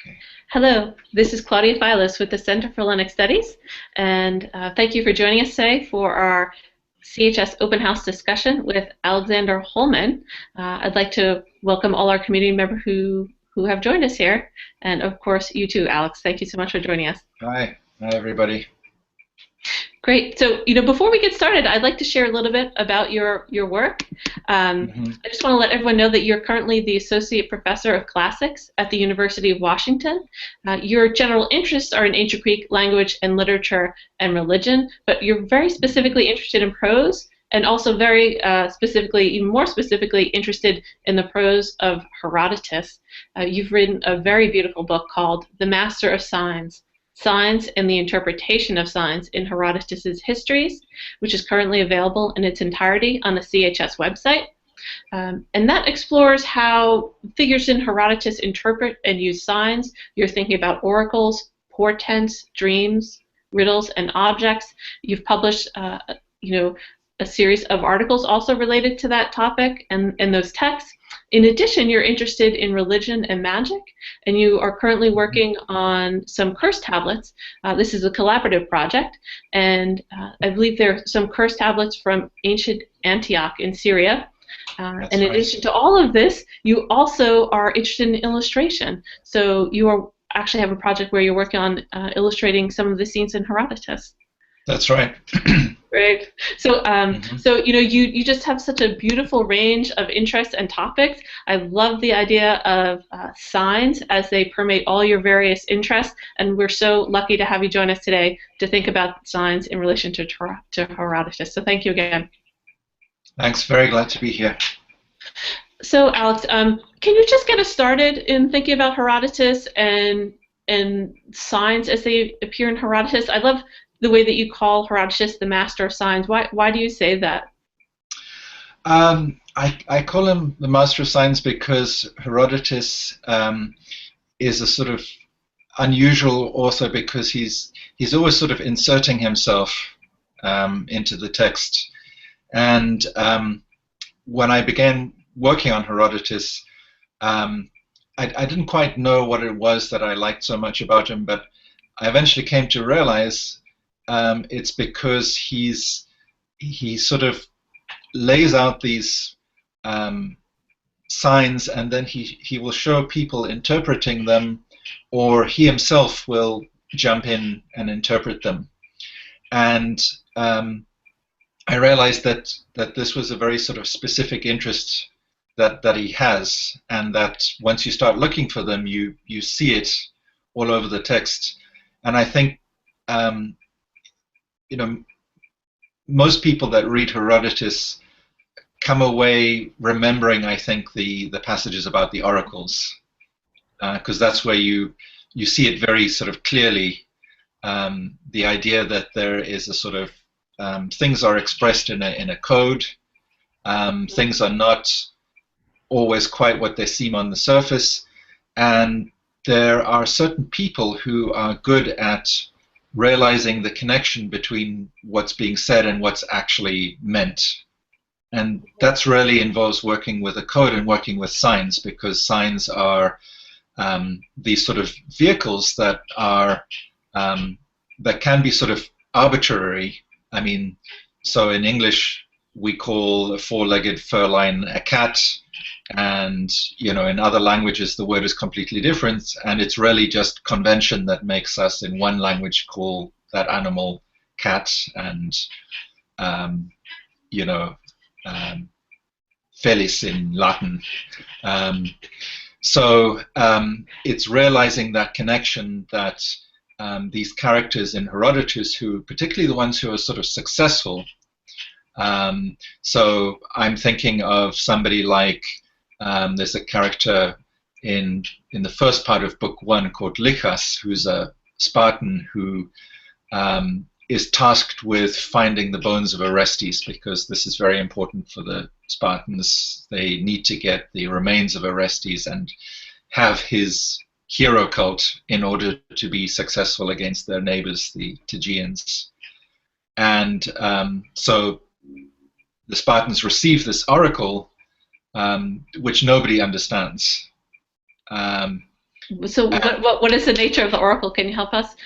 Okay. Hello, this is Claudia Filos with the Center for Linux Studies, and thank you for joining us today for our CHS Open House discussion with Alexander Hollman. I'd like to welcome all our community members who have joined us here, and of course you too, Alex. Thank you so much for joining us. Hi. Hi, everybody. Great. So, before we get started, I'd like to share a little bit about your work. Hmm. I just want to let everyone know that you're currently the Associate Professor of Classics at the University of Washington. Your general interests are in ancient Greek language and literature and religion, but you're very specifically interested in prose and also very specifically, even more specifically, interested in the prose of Herodotus. You've written a very beautiful book called The Master of Signs. Signs and the Interpretation of Signs in Herodotus's Histories, which is currently available in its entirety on the CHS website. And that explores how figures in Herodotus interpret and use signs. You're thinking about oracles, portents, dreams, riddles, and objects. You've published, a series of articles also related to that topic and those texts. In addition, you're interested in religion and magic, and you are currently working on some curse tablets. This is a collaborative project, and I believe there are some curse tablets from ancient Antioch in Syria. In That's right. addition to all of this, you also are interested in illustration. So you are actually have a project where you're working on illustrating some of the scenes in Herodotus. That's right. Right. So, Hmm. you just have such a beautiful range of interests and topics. I love the idea of signs as they permeate all your various interests, and we're so lucky to have you join us today to think about signs in relation to Herodotus. So, thank you again. Thanks. Very glad to be here. So, Alex, can you just get us started in thinking about Herodotus and signs as they appear in Herodotus? I love the way that you call Herodotus the master of signs. Why do you say that? I call him the master of signs because Herodotus is a sort of unusual author because he's always sort of inserting himself into the text. And when I began working on Herodotus, I didn't quite know what it was that I liked so much about him, but I eventually came to realize it's because he sort of lays out these signs, and then he will show people interpreting them, or he himself will jump in and interpret them. And I realized that this was a very sort of specific interest that he has, and that once you start looking for them, you see it all over the text. And I think um, you know most people that read Herodotus come away remembering, I think, the passages about the oracles, because that's where you see it very sort of clearly. The idea that there is a sort of things are expressed in a code. Things are not always quite what they seem on the surface, and there are certain people who are good at realizing the connection between what's being said and what's actually meant. And that's really involves working with a code and working with signs, because signs are these sort of vehicles that are that can be sort of arbitrary. I mean, so in English we call a four-legged feline a cat, and in other languages the word is completely different, and it's really just convention that makes us in one language call that animal cat, and you know felis in Latin. It's realizing that connection that these characters in Herodotus, who particularly the ones who are sort of successful. So I'm thinking of somebody like there's a character in the first part of book one called Lichas, who's a Spartan who is tasked with finding the bones of Orestes, because this is very important for the Spartans. They need to get the remains of Orestes and have his hero cult in order to be successful against their neighbors, the Tegeans. And so the Spartans receive this oracle, which nobody understands. So what is the nature of the oracle? Can you help us?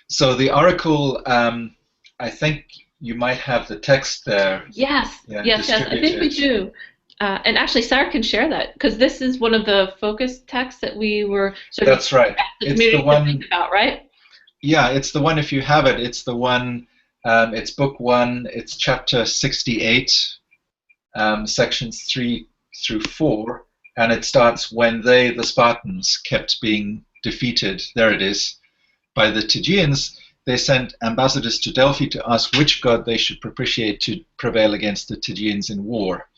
So the oracle, I think you might have the text there, Yes, yeah, yes, yes. I think we distributed. do. And actually, Sarah can share that because this is one of the focus texts that we were sort of That's right. asked the It's the community to think one, about, right? yeah, it's the one if you have it, it's the one, it's book one, it's chapter 68, sections 3 through 4, and it starts when they, the Spartans, kept being defeated. There it is. By the Tegeans, they sent ambassadors to Delphi to ask which god they should propitiate to prevail against the Tegeans in war.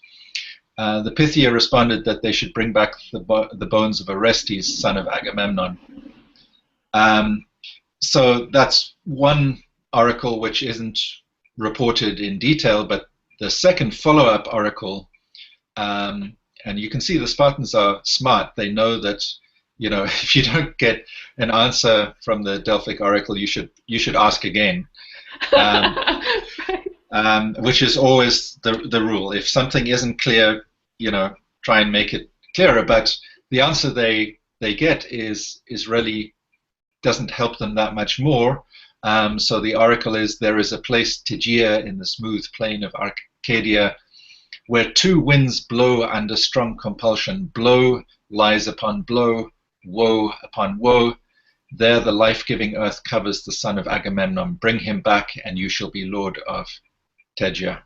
The Pythia responded that they should bring back the bones of Orestes, son of Agamemnon. Um, so that's one oracle which isn't reported in detail, but the second follow-up oracle, and you can see the Spartans are smart. They know that, you know, if you don't get an answer from the Delphic oracle, you should ask again, which is always the rule. If something isn't clear, you know, try and make it clearer. But the answer they get is really doesn't help them that much more. So the oracle is, there is a place, Tegea, in the smooth plain of Arcadia, where two winds blow under strong compulsion. Blow lies upon blow, woe upon woe. There the life-giving earth covers the son of Agamemnon. Bring him back, and you shall be lord of Tegea.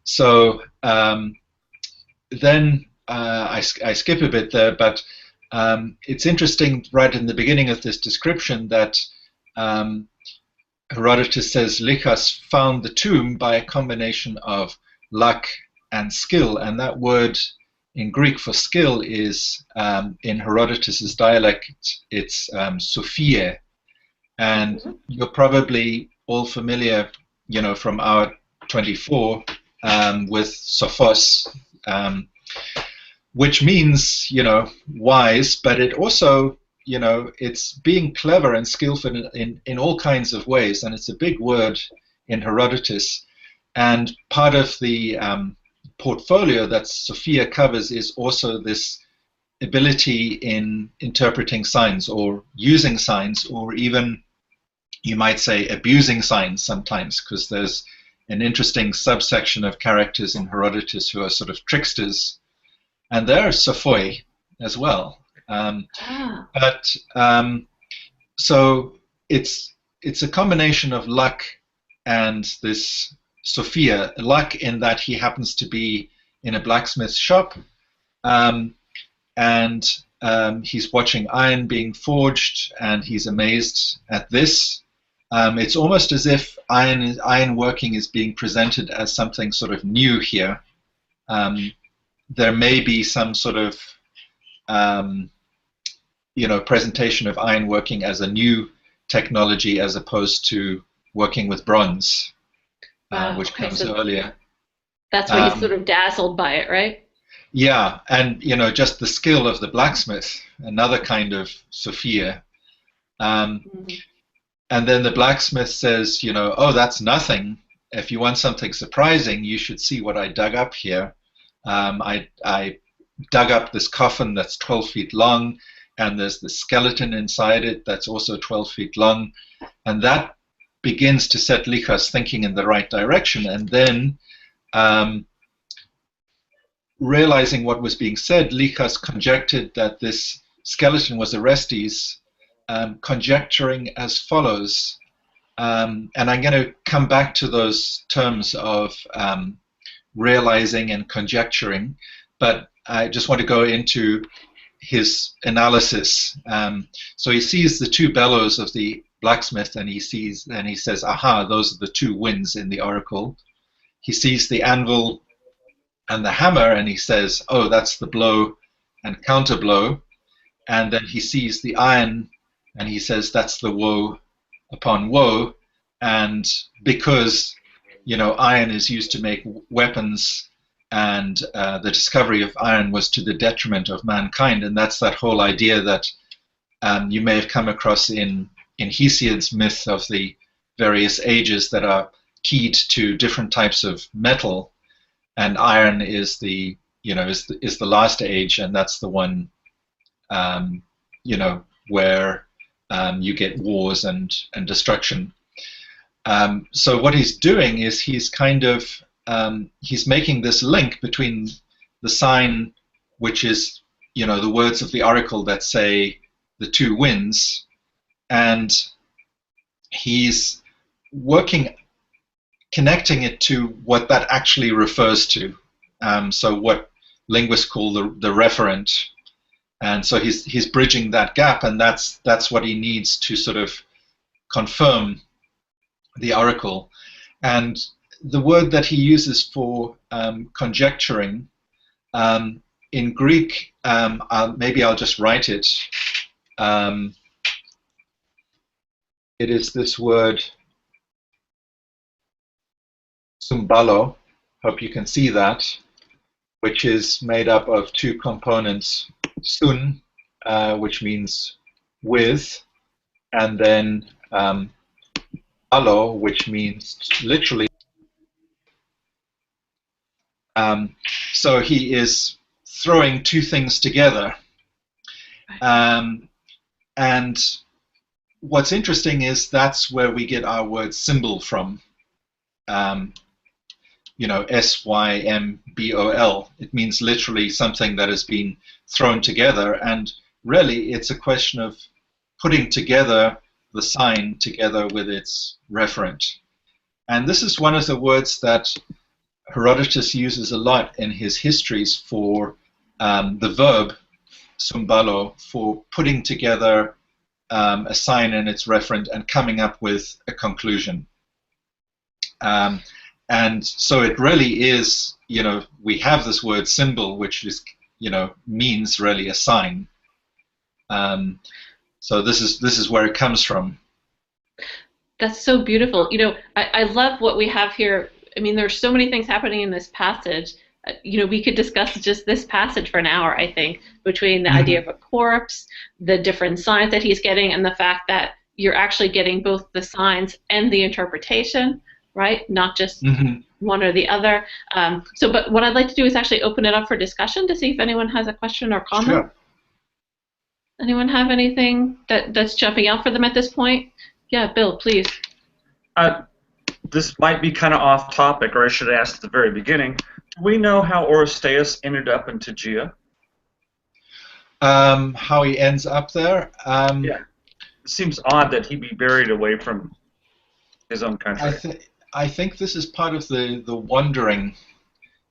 So then I skip a bit there, but it's interesting right in the beginning of this description that Herodotus says Lichas found the tomb by a combination of luck and skill, and that word in Greek for skill is, in Herodotus's dialect, it's Sophia, and you're probably all familiar, you know, from our 24 with Sophos, which means, you know, wise, but it also, you know, it's being clever and skillful in all kinds of ways, and it's a big word in Herodotus. And part of the portfolio that Sophia covers is also this ability in interpreting signs or using signs, or even, you might say, abusing signs sometimes, because there's an interesting subsection of characters in Herodotus who are sort of tricksters, and they're Sophoi as well. But so it's a combination of luck and this Sophia. Luck in that he happens to be in a blacksmith shop, and he's watching iron being forged, and he's amazed at this. It's almost as if iron working is being presented as something sort of new here. There may be some sort of you know, presentation of ironworking as a new technology as opposed to working with bronze, which comes so earlier. That's why he's sort of dazzled by it, right? Yeah, and you know, just the skill of the blacksmith, another kind of Sophia. And then the blacksmith says, you know, oh, that's nothing. If you want something surprising, you should see what I dug up here. I dug up this coffin that's 12 feet long, and there's the skeleton inside it that's also 12 feet long, and that begins to set Lichas thinking in the right direction. And then realizing what was being said, Lichas conjectured that this skeleton was Orestes, conjecturing as follows, and I'm going to come back to those terms of realizing and conjecturing, but I just want to go into his analysis. So he sees the two bellows of the blacksmith, and he says, aha, those are the two winds in the oracle. He sees the anvil and the hammer, and he says, oh, that's the blow and counter blow. And then he sees the iron, and he says, that's the woe upon woe. And because, you know, iron is used to make weapons, and the discovery of iron was to the detriment of mankind, and that's that whole idea that you may have come across in Hesiod's myth of the various ages that are keyed to different types of metal, and iron is the, you know, is the last age, and that's the one, you know, where you get wars and destruction. So what he's doing is he's kind of he's making this link between the sign, which is the words of the oracle that say the two winds, and he's connecting it to what that actually refers to. So what linguists call the referent, and so he's bridging that gap, and that's what he needs to sort of confirm the oracle. And the word that he uses for conjecturing in Greek, maybe I'll just write it. It is this word sumbalo. Hope you can see that, which is made up of two components: sun, which means with, and then alo, which means literally. So he is throwing two things together. And what's interesting is that's where we get our word symbol from. S-Y-M-B-O-L. It means literally something that has been thrown together. And really, it's a question of putting together the sign together with its referent. And this is one of the words that Herodotus uses a lot in his histories for the verb sumbalo, for putting together a sign and its referent and coming up with a conclusion. And so it really is, we have this word symbol, which is, means really a sign. So this is where it comes from. That's so beautiful. I love what we have here. I mean, there's so many things happening in this passage. We could discuss just this passage for an hour, I think, between the idea of a corpse, the different signs that he's getting, and the fact that you're actually getting both the signs and the interpretation, right? Not just one or the other. But what I'd like to do is actually open it up for discussion to see if anyone has a question or comment. Sure. Anyone have anything that's jumping out for them at this point? Yeah, Bill, please. This might be kind of off topic, or I should ask at the very beginning. Do we know how Oresteus ended up in Tegea? How he ends up there? Yeah. It seems odd that he'd be buried away from his own country. I think this is part of the wandering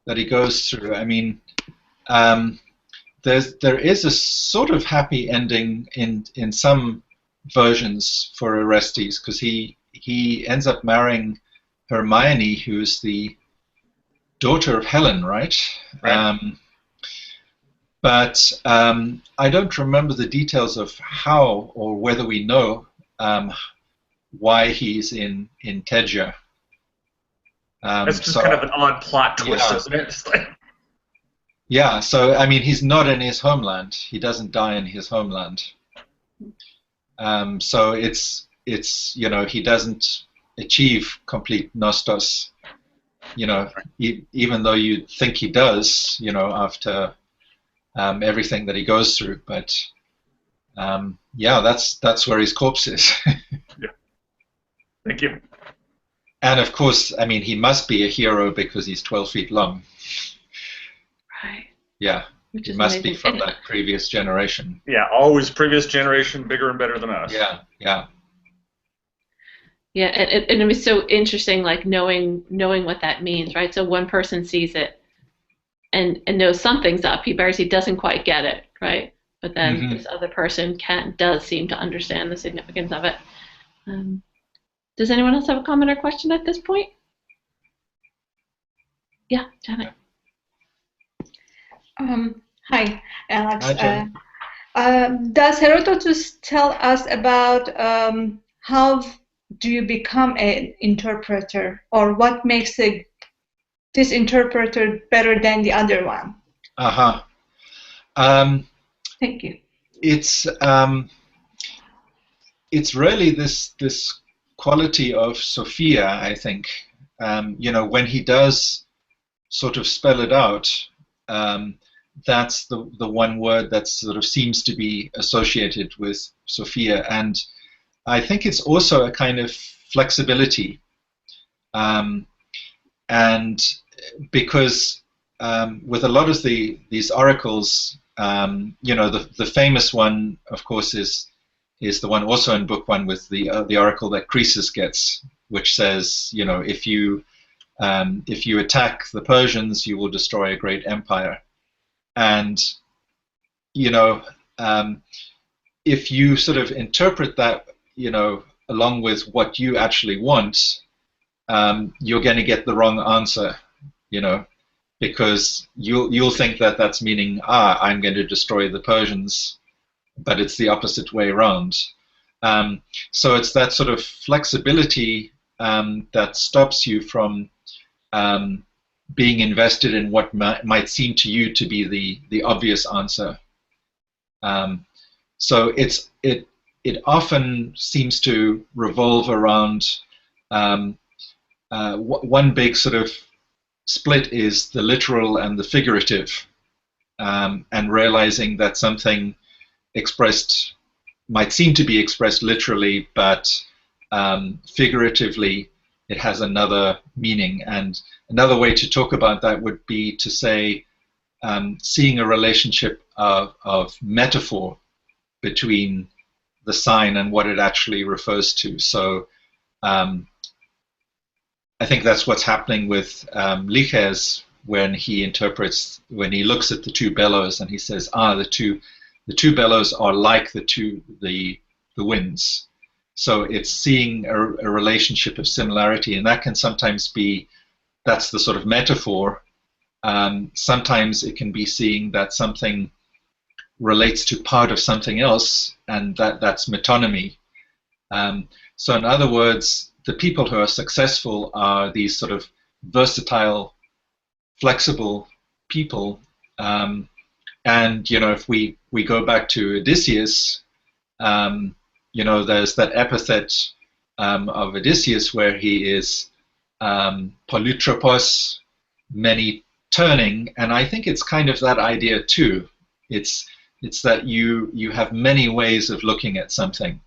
that he goes through. I mean, there is a sort of happy ending in some versions for Orestes, because he ends up marrying Hermione, who's the daughter of Helen, right? But I don't remember the details of how or whether we know why he's in Tegea. That's just kind of an odd plot twist, isn't it? Yeah, so I mean, he's not in his homeland. He doesn't die in his homeland. So it's he doesn't achieve complete nostos. Even though you think he does, after everything that he goes through. But that's where his corpse is. Yeah. Thank you. And of course, I mean, he must be a hero because he's 12 feet long. Right. Yeah. He must be from that previous generation. Yeah, always previous generation, bigger and better than us. Yeah, yeah. Yeah, and it was so interesting, like knowing what that means, right? So one person sees it and knows something's up. He doesn't quite get it, right? But then this other person does seem to understand the significance of it. Does anyone else have a comment or question at this point? Yeah, Janet. Hi, Alex. Hi, Janet. Does Herodotus tell us about how do you become an interpreter, or what makes this interpreter better than the other one? Thank you. It's really this quality of Sophia, I think. When he does sort of spell it out, that's the one word that sort of seems to be associated with Sophia. And I think it's also a kind of flexibility. And because with a lot of these oracles, the famous one, of course, is the one also in book one with the oracle that Croesus gets, which says, if you attack the Persians, you will destroy a great empire. And if you sort of interpret that, along with what you actually want, you're going to get the wrong answer, because you'll think that that's meaning, I'm going to destroy the Persians, but it's the opposite way around. So it's that sort of flexibility that stops you from being invested in what might seem to you to be the obvious answer. So it often seems to revolve around one big sort of split is the literal and the figurative, and realizing that something expressed might seem to be expressed literally, but figuratively it has another meaning. And another way to talk about that would be to say seeing a relationship of metaphor between the sign and what it actually refers to. So I think that's what's happening with Liches when he looks at the two bellows and he says, the two bellows are like the winds. So it's seeing a relationship of similarity, and that can sometimes be, that's the sort of metaphor. Sometimes it can be seeing that something relates to part of something else, and that's metonymy. So in other words, the people who are successful are these sort of versatile, flexible people. And if we go back to Odysseus, there's that epithet of Odysseus where he is polytropos, many turning, and I think it's kind of that idea too. It's that you have many ways of looking at something,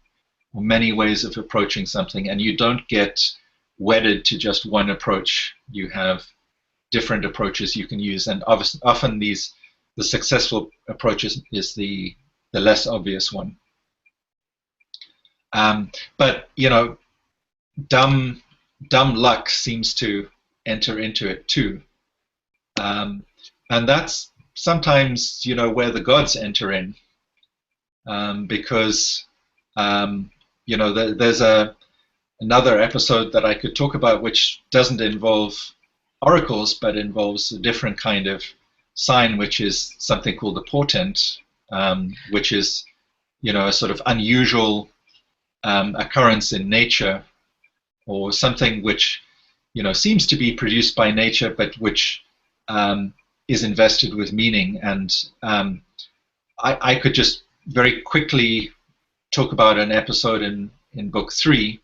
or many ways of approaching something, and you don't get wedded to just one approach. You have different approaches you can use, and often the successful approach is the less obvious one. But dumb luck seems to enter into it too, and that's sometimes where the gods enter in, because there's another episode that I could talk about which doesn't involve oracles but involves a different kind of sign, which is something called the portent, which is a sort of unusual occurrence in nature, or something which seems to be produced by nature but which is invested with meaning. And I could just very quickly talk about an episode in book 3,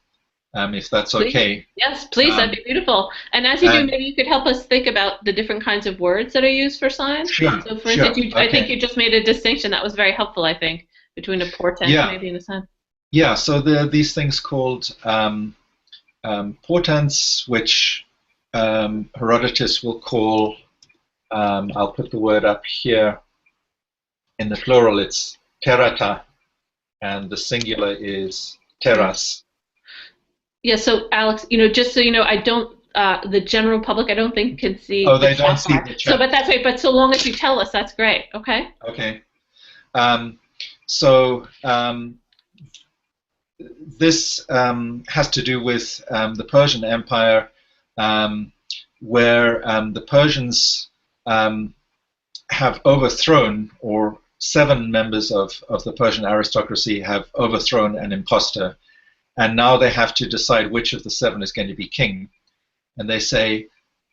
if that's please. okay. Yes, please, that'd be beautiful. And as you do, maybe you could help us think about the different kinds of words that are used for signs. Sure. So for instance, I think you just made a distinction that was very helpful, I think, between a portent maybe and a sign. Yeah, so there are these things called portents, which Herodotus will call, I'll put the word up here, in the plural it's terata, and the singular is teras. Yeah, so Alex, just so you know, I don't, the general public, I don't think can see they don't see the chat. So, but that's right, but so long as you tell us, that's great, okay? Okay. This has to do with the Persian Empire, where the Persians have overthrown, or 7 members of the Persian aristocracy have overthrown an impostor, and now they have to decide which of the 7 is going to be king. And they say,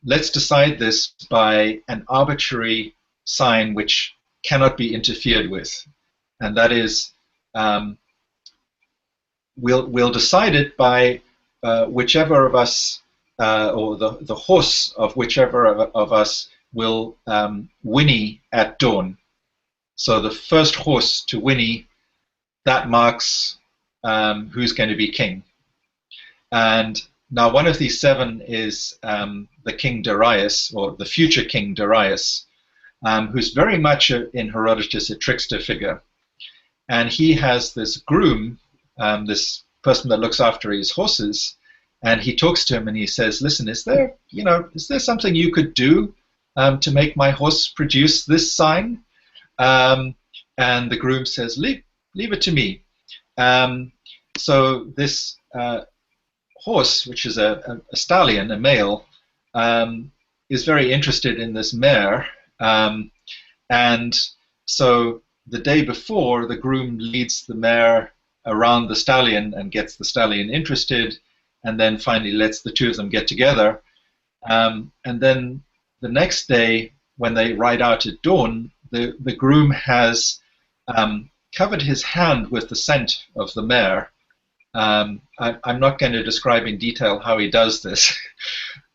let's decide this by an arbitrary sign which cannot be interfered with, and that is, we'll decide it by whichever of us, or the horse of whichever of us will whinny at dawn. So the first horse to whinny, that marks who's going to be king. And now one of these 7 is the King Darius, or the future King Darius, who's very much in Herodotus a trickster figure. And he has this groom, this person that looks after his horses, and he talks to him and he says, listen, is there something you could do to make my horse produce this sign? And the groom says, leave it to me. So this horse, which is a stallion, a male, is very interested in this mare. And so the day before, the groom leads the mare around the stallion and gets the stallion interested, and then finally lets the 2 of them get together. And then the next day, when they ride out at dawn, the groom has covered his hand with the scent of the mare. I'm not going to describe in detail how he does this,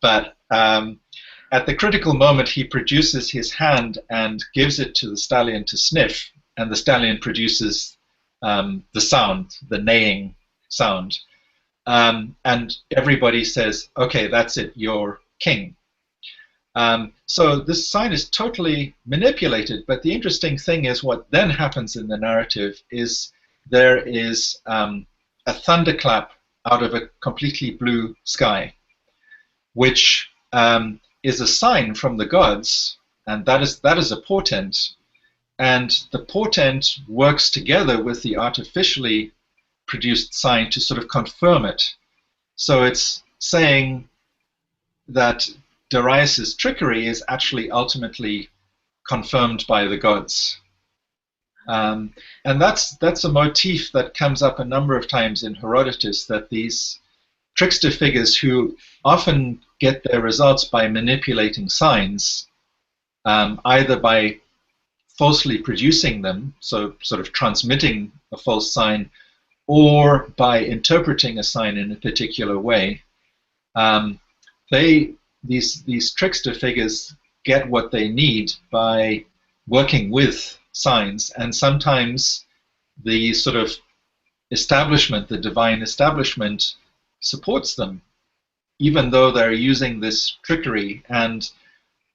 but at the critical moment, he produces his hand and gives it to the stallion to sniff, and the stallion produces the sound, the neighing sound. And everybody says, okay, that's it, you're king. So this sign is totally manipulated, but the interesting thing is what then happens in the narrative is there is a thunderclap out of a completely blue sky, which is a sign from the gods, and that is a portent. And the portent works together with the artificially produced sign to sort of confirm it. So it's saying that Darius's trickery is actually ultimately confirmed by the gods. And that's a motif that comes up a number of times in Herodotus, that these trickster figures who often get their results by manipulating signs, either by falsely producing them, so sort of transmitting a false sign, or by interpreting a sign in a particular way. These trickster figures get what they need by working with signs, and sometimes the sort of establishment, the divine establishment, supports them, even though they're using this trickery. And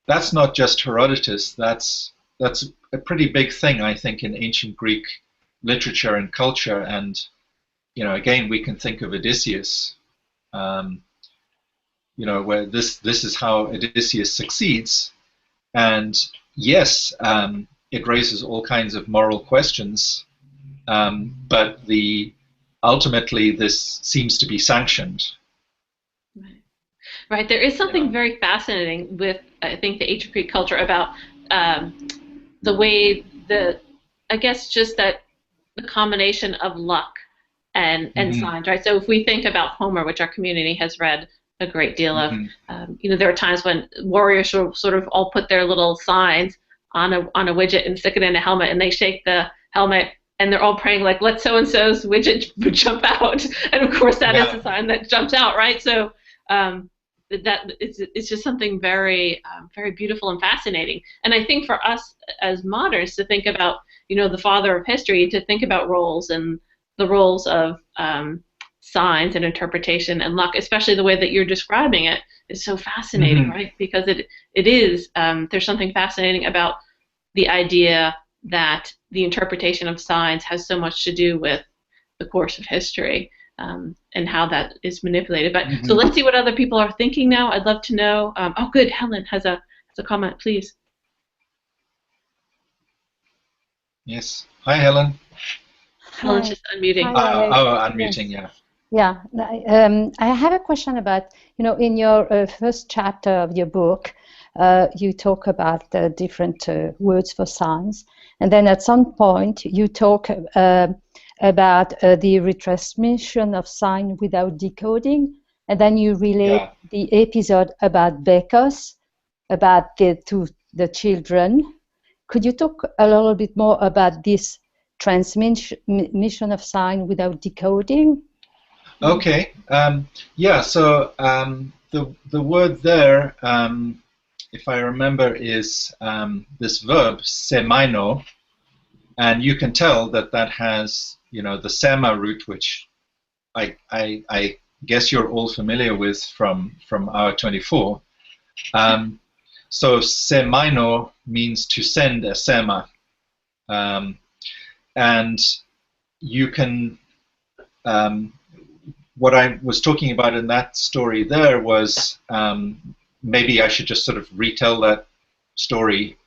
that's not just Herodotus, that's a pretty big thing, I think, in ancient Greek literature and culture. And again, we can think of Odysseus, where this is how Odysseus succeeds. And yes, it raises all kinds of moral questions, but ultimately this seems to be sanctioned. Right. There is something very fascinating with, I think, the ancient Greek culture about the way I guess just that the combination of luck and signs, right? So if we think about Homer, which our community has read a great deal of, there are times when warriors sort of all put their little signs on a widget and stick it in a helmet, and they shake the helmet, and they're all praying, like, let so-and-so's widget jump out. And of course that is the sign that jumps out, right? So it's just something very, very beautiful and fascinating. And I think for us as moderns to think about, the father of history, to think about roles and the roles of signs and interpretation and luck, especially the way that you're describing it, is so fascinating, right? Because it is, there's something fascinating about the idea that the interpretation of signs has so much to do with the course of history. And how that is manipulated. But so let's see what other people are thinking now. I'd love to know. Oh, good. Helen has a comment, please. Yes. Hi, Helen. Helen's just unmuting. Unmuting. Yes. Yeah. I have a question about, in your first chapter of your book, you talk about the different words for signs, and then at some point you talk about the retransmission of sign without decoding, and then you relate the episode about Becos, about the children. Could you talk a little bit more about this transmission of sign without decoding? Okay. So the word there if I remember, is this verb semaino, and you can tell that that has, the sema root, which I guess you're all familiar with from our 24. So semaino means to send a sema, and you can. What I was talking about in that story there was maybe I should just sort of retell that story,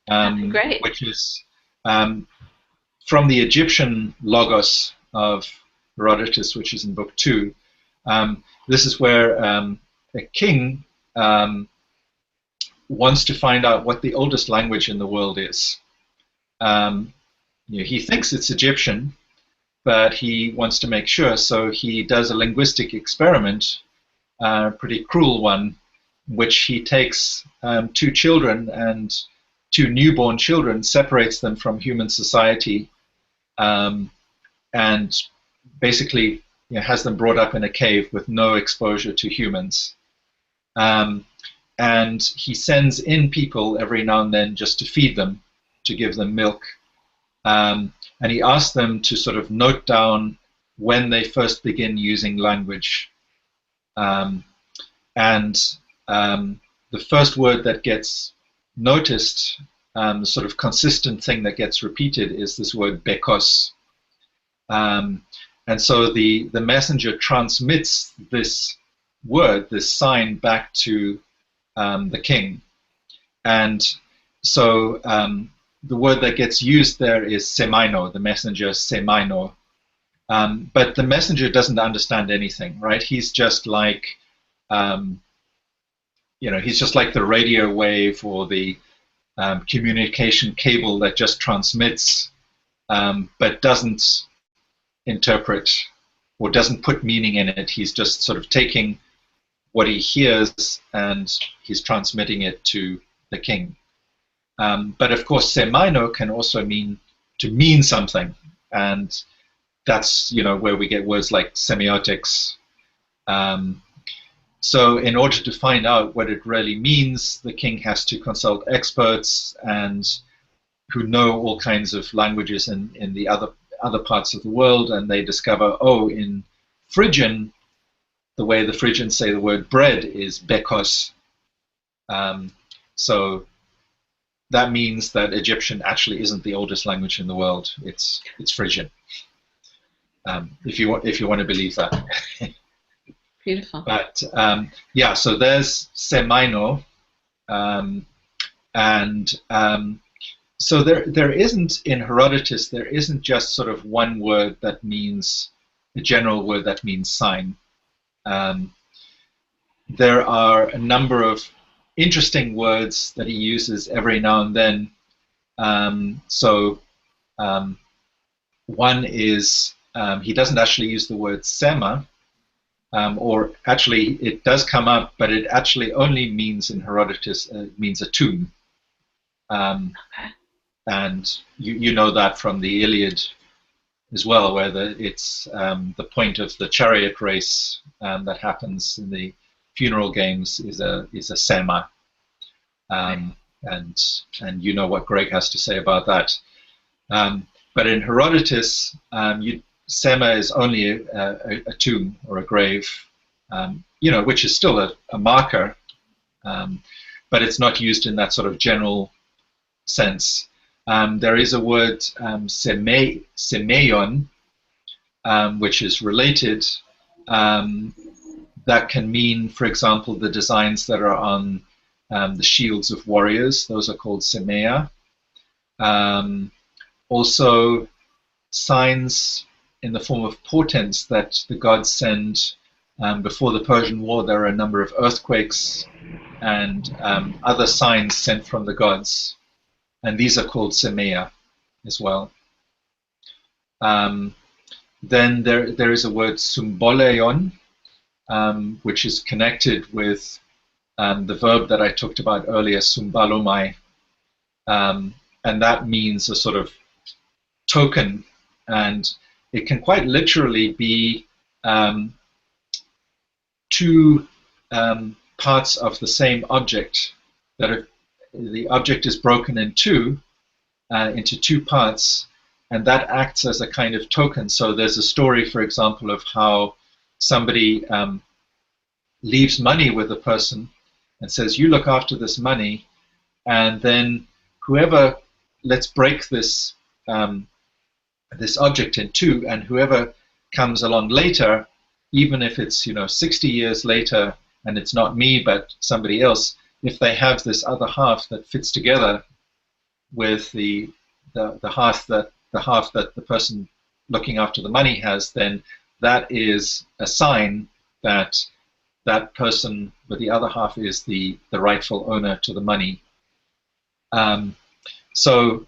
Great. which is from the Egyptian logos of Herodotus, which is in Book 2. This is where a king wants to find out what the oldest language in the world is. He thinks it's Egyptian, but he wants to make sure, so he does a linguistic experiment, a pretty cruel one, which he takes 2 children and 2 newborn children, separates them from human society, and basically has them brought up in a cave with no exposure to humans. And he sends in people every now and then just to feed them, to give them milk. And he asks them to sort of note down when they first begin using language. And the first word that gets noticed, the sort of consistent thing that gets repeated, is this word bekos. And so the messenger transmits this word, this sign, back to the king. And so the word that gets used there is semaino, the messenger semaino. But the messenger doesn't understand anything, right? He's just like, he's just like the radio wave or the communication cable that just transmits, but doesn't interpret or doesn't put meaning in it. He's just sort of taking what he hears and he's transmitting it to the king. But of course, semaino can also mean to mean something, and that's where we get words like semiotics. So in order to find out what it really means, the king has to consult experts and who know all kinds of languages in the other parts of the world, and they discover, in Phrygian, the way the Phrygians say the word bread is bekos. So that means that Egyptian actually isn't the oldest language in the world. It's Phrygian. If you want to believe that. Beautiful. But yeah, so there's semaino, and so there isn't in Herodotus, there isn't just sort of one word that means a general word that means sign. There are a number of interesting words that he uses every now and then. One is he doesn't actually use the word sema, or actually it does come up, but it actually only means in Herodotus means a tomb. And you know that from the Iliad as well, where it's the point of the chariot race that happens in the funeral games is a sema, and you know what Greg has to say about that. But in Herodotus, sema is only a tomb or a grave, which is still a marker, but it's not used in that sort of general sense. There is a word, semeion, which is related, that can mean, for example, the designs that are on the shields of warriors. Those are called semeia. Also, signs in the form of portents that the gods send. Before the Persian War, there are a number of earthquakes and other signs sent from the gods. And these are called semeia as well. Then there is a word symboleion, which is connected with the verb that I talked about earlier, symbalomai, and that means a sort of token, and it can quite literally be two parts of the same object that the object is broken in two, into two parts, and that acts as a kind of token. So there's a story, for example, of how somebody leaves money with a person and says, you look after this money, and then whoever, let's break this this object in two, and whoever comes along later, even if it's 60 years later and it's not me but somebody else, if they have this other half that fits together with the half that the person looking after the money has, then that is a sign that that person with the other half is the rightful owner to the money. So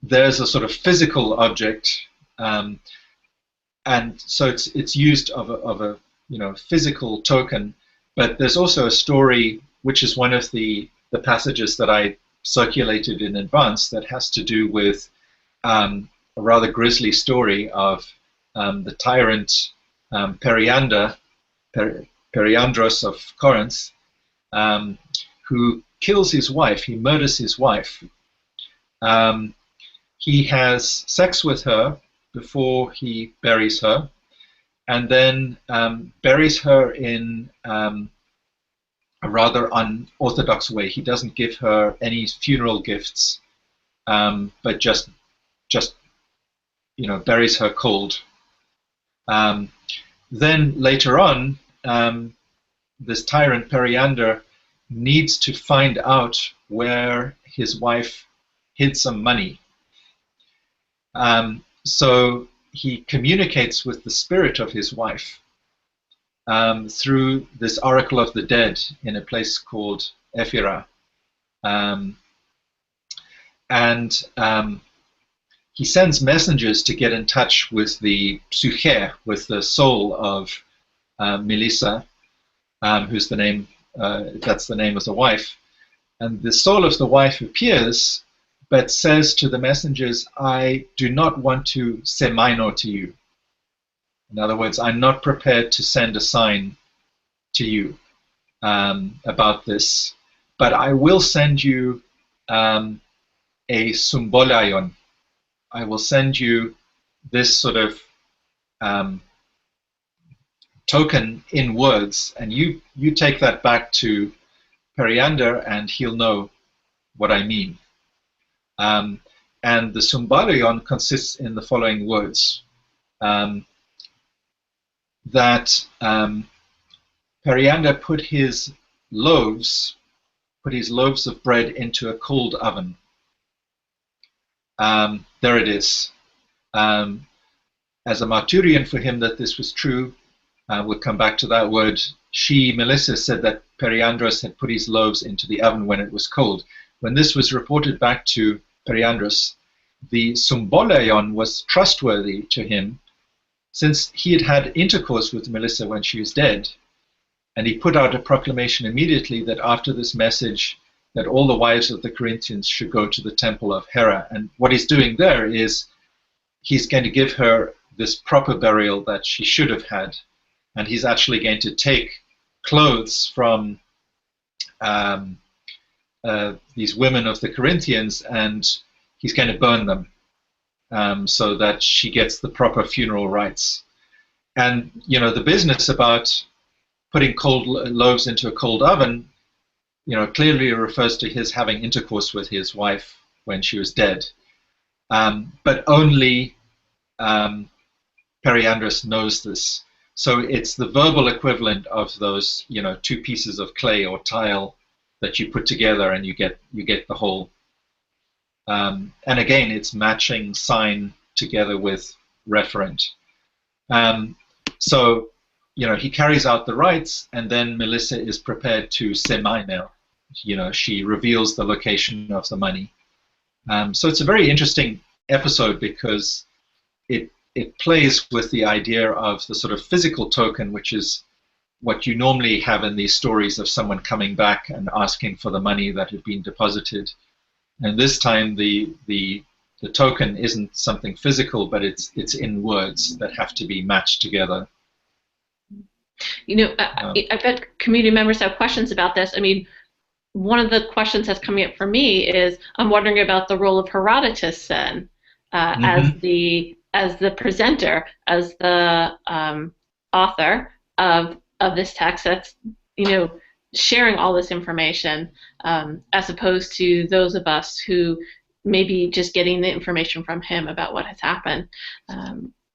there's a sort of physical object, and so it's used of a physical token. But there's also a story, which is one of the passages that I circulated in advance, that has to do with a rather grisly story of the tyrant Periandros of Corinth, who kills his wife. He murders his wife. He has sex with her before he buries her, and then buries her in a rather unorthodox way. He doesn't give her any funeral gifts, but just buries her cold. Then later on, this tyrant Periander needs to find out where his wife hid some money. So he communicates with the spirit of his wife through this oracle of the dead in a place called Ephira. He sends messengers to get in touch with the psyche, with the soul of Melissa, who's the name, that's the name of the wife. And the soul of the wife appears, but says to the messengers, I do not want to semaino to you. In other words, I'm not prepared to send a sign to you about this, but I will send you a symbolaion. I will send you this sort of token in words, and you take that back to Periander, and he'll know what I mean. And the symbolaion consists in the following words: that Periander put his loaves of bread into a cold oven. There it is. As a martyrion for him that this was true, we'll come back to that word. She, Melissa, said that Periandros had put his loaves into the oven when it was cold. When this was reported back to Periandros, the symbolaion was trustworthy to him, since he had had intercourse with Melissa when she was dead. And he put out a proclamation immediately that after this message, that all the wives of the Corinthians should go to the temple of Hera. And what he's doing there is he's going to give her this proper burial that she should have had. And he's actually going to take clothes from these women of the Corinthians, and he's going to burn them so that she gets the proper funeral rites. And, the business about putting cold loaves into a cold oven, clearly refers to his having intercourse with his wife when she was dead. But only Periandros knows this. So it's the verbal equivalent of those, two pieces of clay or tile that you put together, and you get the whole. And again, it's matching sign together with referent. So, he carries out the rites, and then Melissa is prepared to semaino. She reveals the location of the money. So it's a very interesting episode because it plays with the idea of the sort of physical token, which is what you normally have in these stories of someone coming back and asking for the money that had been deposited. And this time the token isn't something physical, but it's in words that have to be matched together. I bet community members have questions about this. I mean, one of the questions that's coming up for me is I'm wondering about the role of Herodotus then as the presenter, as the author of this text that's sharing all this information, as opposed to those of us who may be just getting the information from him about what has happened.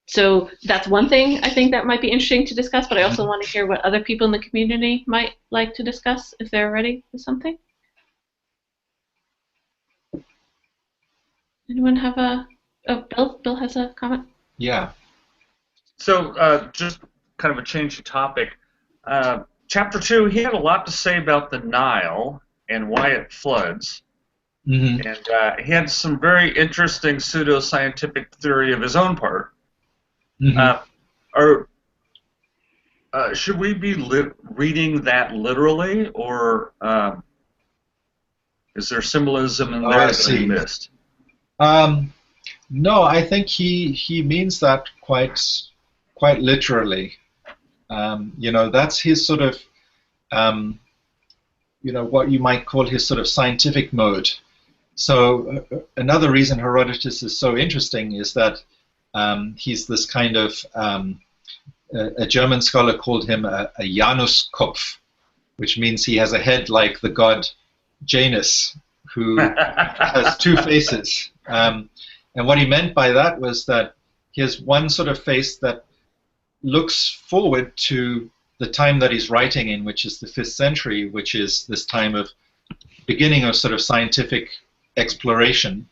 So that's one thing I think that might be interesting to discuss, but I also want to hear what other people in the community might like to discuss if they're ready for something. Anyone have Bill has a comment? Yeah. So just kind of a change of topic. Chapter 2, he had a lot to say about the Nile and why it floods. Mm-hmm. And he had some very interesting pseudoscientific theory of his own part. Mm-hmm. Should we be reading that literally, or is there symbolism in there that he missed? No, I think he means that quite literally. That's his sort of, what you might call his sort of scientific mode. So another reason Herodotus is so interesting is that he's this kind of, a German scholar called him a Januskopf, which means he has a head like the god Janus, who has two faces. And what he meant by that was that he has one sort of face that looks forward to the time that he's writing in, which is the 5th century, which is this time of beginning of sort of scientific exploration.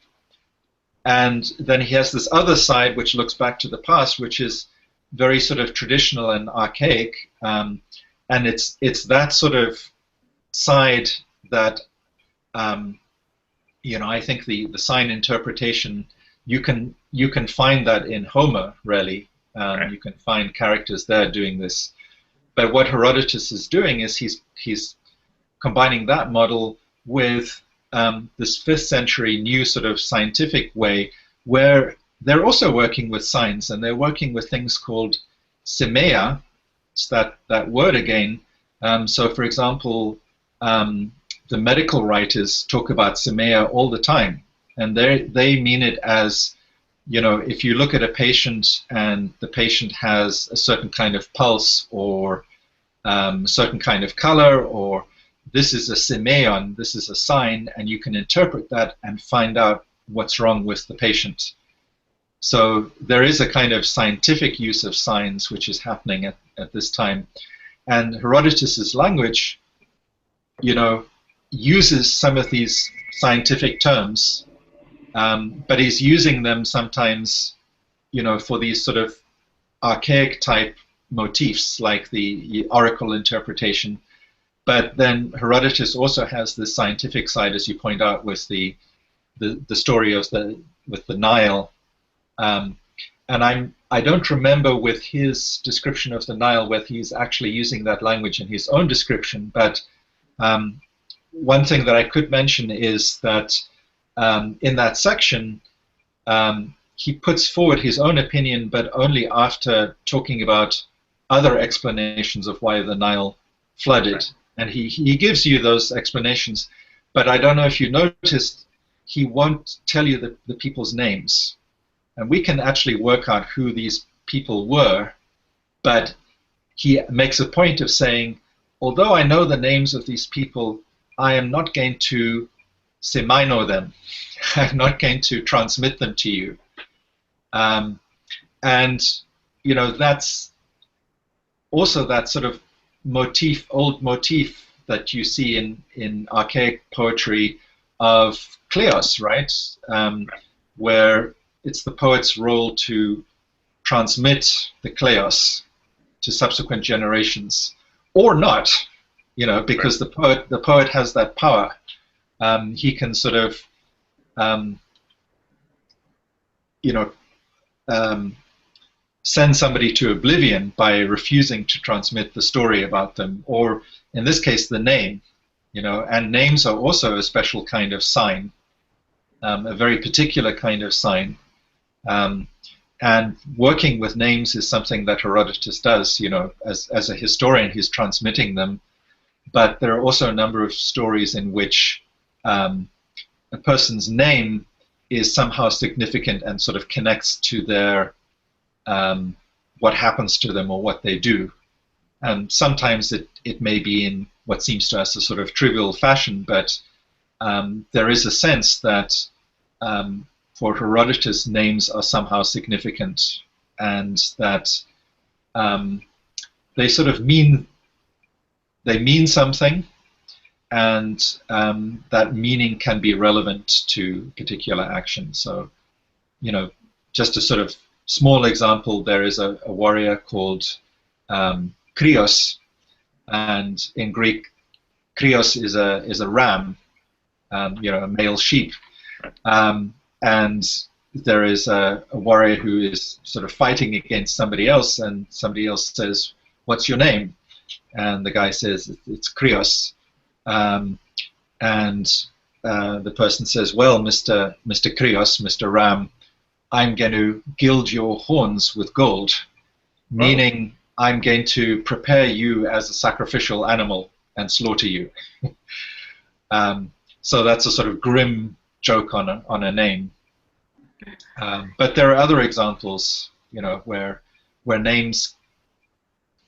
And then he has this other side which looks back to the past, which is very sort of traditional and archaic. And it's that sort of side that I think the sign interpretation, you can find that in Homer, really. You can find characters there doing this. But what Herodotus is doing is he's combining that model with this 5th century new sort of scientific way, where they're also working with signs, and they're working with things called semeia. It's that word again. So, for example, the medical writers talk about semeia all the time, and they mean it as, if you look at a patient and the patient has a certain kind of pulse or certain kind of color, or this is a semeion, this is a sign, and you can interpret that and find out what's wrong with the patient. So there is a kind of scientific use of signs which is happening at this time. And Herodotus's language, uses some of these scientific terms, but he's using them sometimes, for these sort of archaic type motifs, like the oracle interpretation. But then Herodotus also has this scientific side, as you point out, with the story of the Nile. And I don't remember with his description of the Nile whether he's actually using that language in his own description. But one thing that I could mention is that in that section, he puts forward his own opinion, but only after talking about other explanations of why the Nile flooded. And he gives you those explanations, but I don't know if you noticed, he won't tell you the people's names. And we can actually work out who these people were, but he makes a point of saying, although I know the names of these people, I am not going to semaino them. I'm not going to transmit them to you. And, that's also that sort of old motif that you see in archaic poetry of kleos, right? Where it's the poet's role to transmit the kleos to subsequent generations, or not, because the poet has that power. He can sort of, send somebody to oblivion by refusing to transmit the story about them, or in this case, the name. And names are also a special kind of sign, a very particular kind of sign. And working with names is something that Herodotus does. As a historian, he's transmitting them. but there are also a number of stories in which a person's name is somehow significant and sort of connects to their what happens to them or what they do. And sometimes it may be in what seems to us a sort of trivial fashion, but there is a sense that for Herodotus, names are somehow significant, and that they sort of mean something, and that meaning can be relevant to particular action. So, you know, just a sort of small example, there is a warrior called Krios, and in Greek, Krios is a ram, you know, a male sheep, and there is a warrior who is sort of fighting against somebody else, and somebody else says, "What's your name?" And the guy says, "It's Krios," and the person says, "Well, Mr. Krios, Mr. Ram, I'm going to gild your horns with gold," meaning I'm going to prepare you as a sacrificial animal and slaughter you. So that's a sort of grim joke on a name. But there are other examples, you know, where names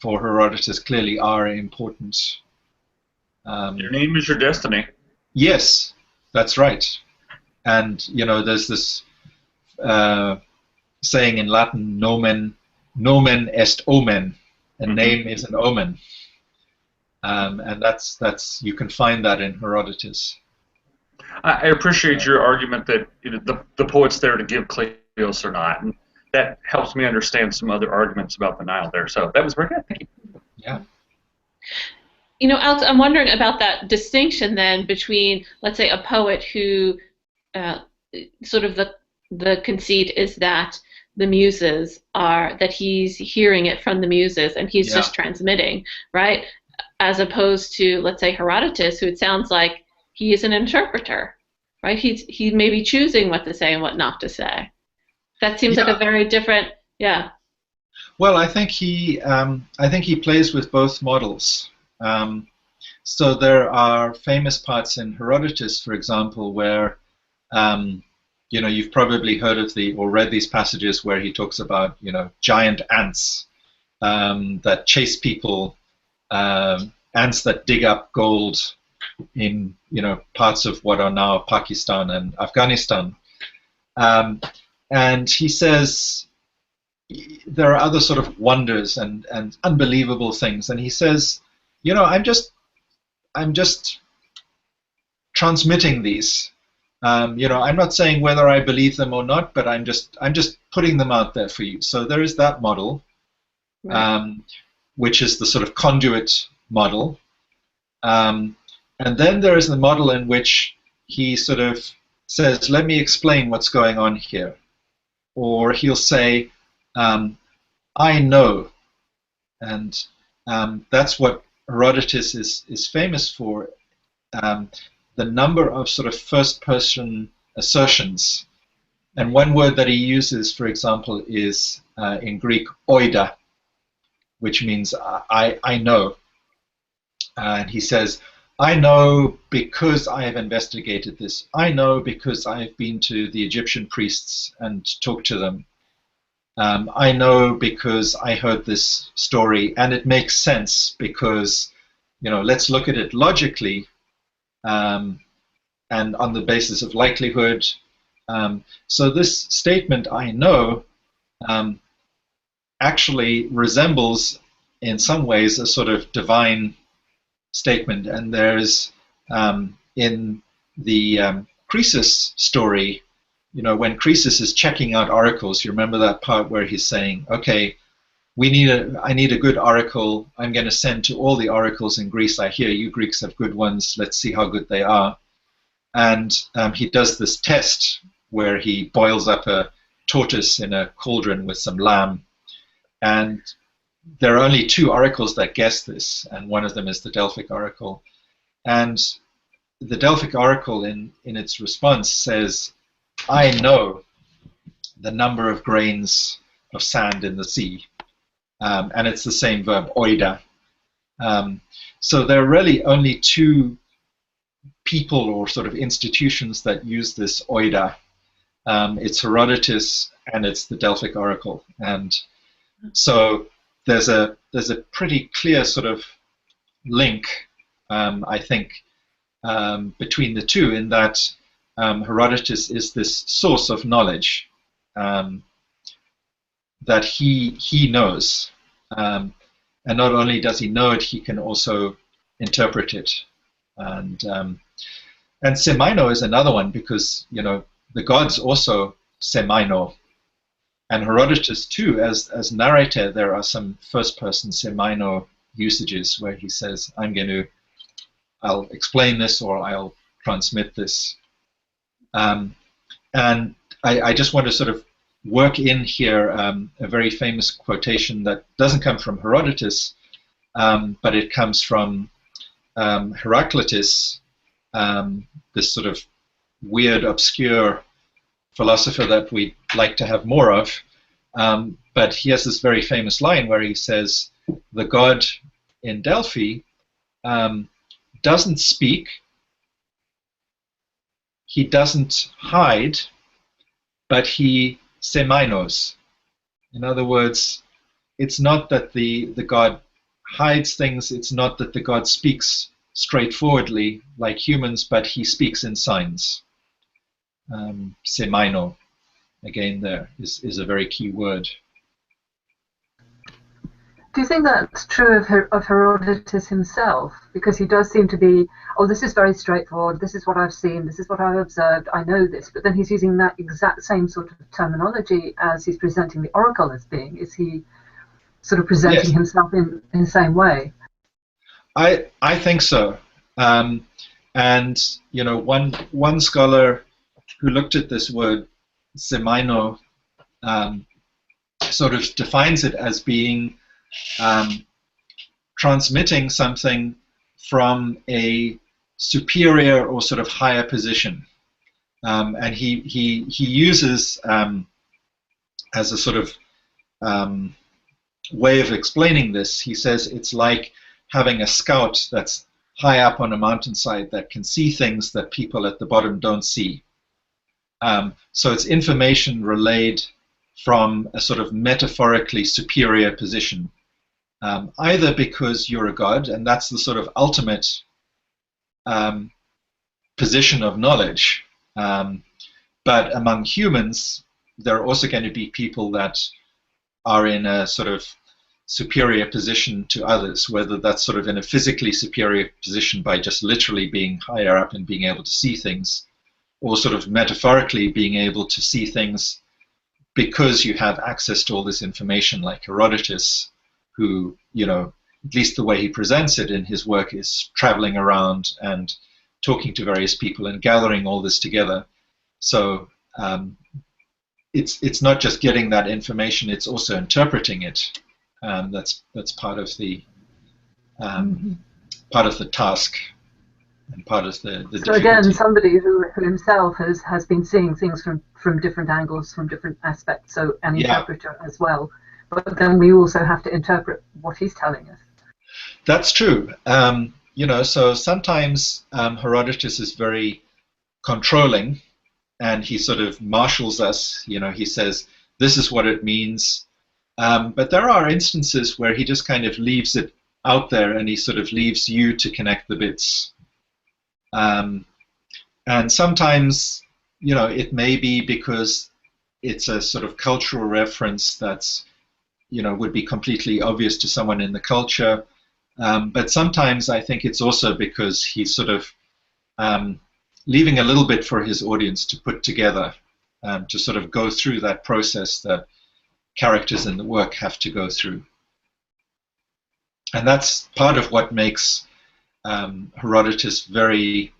for Herodotus clearly are important. Your name is your destiny. Yes, that's right. And you know, there's this saying in Latin, nomen est omen. A name is an omen, and that's you can find that in Herodotus. I appreciate your argument that, you know, the poet's there to give Kleos or not, and that helps me understand some other arguments about the Nile there. So that was very good. Thank you. Yeah. You know, Alex, I'm wondering about that distinction then between, let's say, a poet who sort of the conceit is that the muses are, that he's hearing it from the muses and he's just transmitting, right? As opposed to, let's say, Herodotus, who it sounds like he is an interpreter, right? He may be choosing what to say and what not to say. That seems like a very different, Well, I think he plays with both models. So there are famous parts in Herodotus, for example, where you know, you've probably heard of or read these passages where he talks about, you know, giant ants that chase people, ants that dig up gold in, you know, parts of what are now Pakistan and Afghanistan. And he says there are other sort of wonders and unbelievable things. And he says, you know, I'm just transmitting these. You know, I'm not saying whether I believe them or not, but I'm just putting them out there for you. So there is that model, which is the sort of conduit model. And then there is the model in which he sort of says, let me explain what's going on here. Or he'll say, I know. And that's what Herodotus is famous for. The number of sort of first-person assertions. And one word that he uses, for example, is in Greek, oida, which means I know. And he says, I know because I have investigated this. I know because I have been to the Egyptian priests and talked to them. I know because I heard this story, and it makes sense because, you know, let's look at it logically. And on the basis of likelihood. So this statement, I know, actually resembles in some ways a sort of divine statement. And there's in the Croesus story, you know, when Croesus is checking out oracles, you remember that part where he's saying, okay, I need a good oracle. I'm going to send to all the oracles in Greece. I hear you Greeks have good ones. Let's see how good they are. And he does this test where he boils up a tortoise in a cauldron with some lamb. And there are only 2 oracles that guess this, and one of them is the Delphic oracle. And the Delphic oracle in its response says, I know the number of grains of sand in the sea. And it's the same verb, oida. So there are really only two people or sort of institutions that use this oida. It's Herodotus and it's the Delphic Oracle. And so there's a pretty clear sort of link, I think, between the two, in that Herodotus is this source of knowledge that he knows, and not only does he know it, he can also interpret it. And semaino is another one, because the gods also semaino, and Herodotus too, as narrator, there are some first-person semaino usages where he says, I'll explain this, or I'll transmit this. And I just want to sort of work in here a very famous quotation that doesn't come from Herodotus, but it comes from Heraclitus, this sort of weird, obscure philosopher that we'd like to have more of. But he has this very famous line where he says, the god in Delphi doesn't speak, he doesn't hide, but he semainos. In other words, it's not that the god hides things, it's not that the god speaks straightforwardly like humans, but he speaks in signs. Semaino, again, there is a very key word. Do you think that's true of Herodotus himself? Because he does seem to be, oh, this is very straightforward, this is what I've seen, this is what I've observed, I know this, but then he's using that exact same sort of terminology as he's presenting the oracle as being. Is he sort of presenting himself in the same way? I think so. And, one scholar who looked at this word, semaino, sort of defines it as being transmitting something from a superior or sort of higher position, and he uses as a sort of way of explaining this. He says it's like having a scout that's high up on a mountainside that can see things that people at the bottom don't see. So it's information relayed from a sort of metaphorically superior position. Either because you're a god, and that's the sort of ultimate position of knowledge, but among humans, there are also going to be people that are in a sort of superior position to others, whether that's sort of in a physically superior position by just literally being higher up and being able to see things, or sort of metaphorically being able to see things because you have access to all this information, like Herodotus, who, at least the way he presents it in his work, is traveling around and talking to various people and gathering all this together. So it's not just getting that information; it's also interpreting it. That's part of the task and part of the so difficulty. again, somebody who himself has been seeing things from different angles, from different aspects. So an interpreter as well. But then we also have to interpret what he's telling us. That's true. So sometimes Herodotus is very controlling, and he sort of marshals us. He says, this is what it means. But there are instances where he just kind of leaves it out there, and he sort of leaves you to connect the bits. And sometimes, it may be because it's a sort of cultural reference that's would be completely obvious to someone in the culture. But sometimes I think it's also because he's sort of leaving a little bit for his audience to put together, to sort of go through that process that characters in the work have to go through. And that's part of what makes Herodotus very,